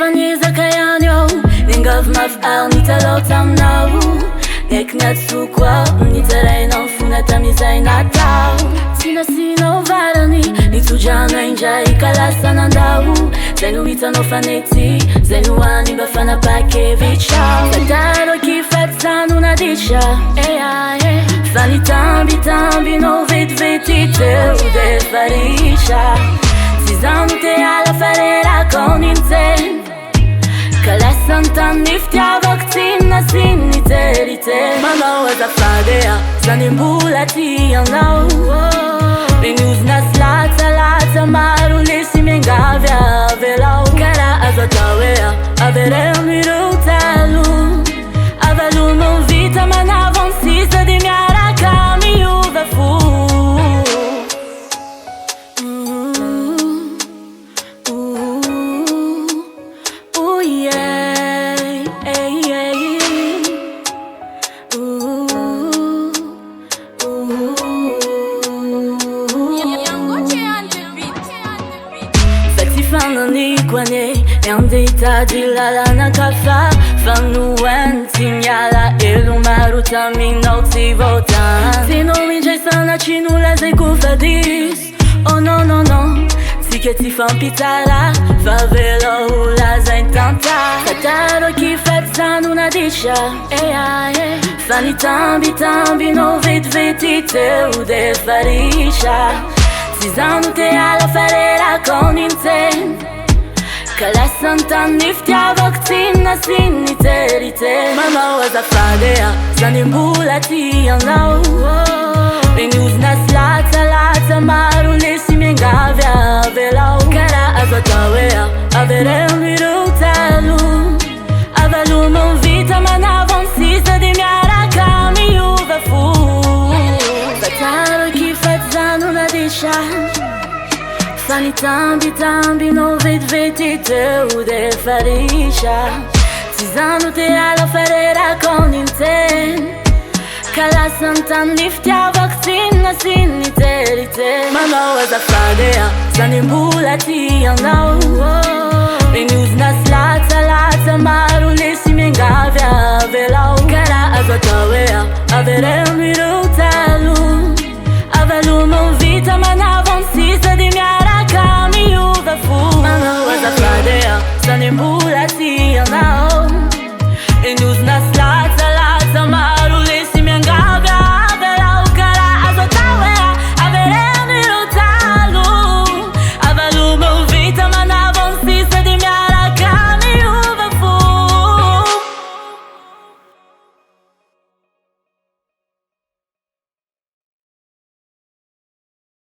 fanie zakajanio Ningav maf al nitalotamnau Nek natsukwa nitereno funata mizainatau Sino varani nitujana inja ikalasa nandau Zenu mitano faneti Zenu animba fana pakevichau Sataro kifatsanu nadisha Fani tambi no vetiteu de farisha Zanu te ala farera con inten Kala santan niftia vakcina siniterite Mano za fadea Zanimbulati yanau Benus nas lata maru lesi mengavia velau Kara azatawea Avereu mirutalu Avalu non vita manavon sisa di miara caminho va fu Fanani kwane Yandita dilala na kafa Fanuen signala Elu maruta minoti votan Sino minjay sana chinula zay kufadis Oh no no no Siketi fan pitala Favela ula zay tanta Sataro kifatsanu nadisha Fani tambi no vetiteu de farisha Zanu te ala farera con inten Kala santan niftia vakcina siniterite Mama waza fadea Zanimbulati yanau Benus nas lata maru lesi mengavia velau Kara azatawea Avereu mirutalu Avalu non vita manavon sisa di miara caminho va fu Sataro kifatzanu nadisha Fani tambi no vetiteu de farisha Zanu te ala farera con inten Kala santan niftia vakcina siniterite Mano waza fadea Zanimbulati yanau Benus nas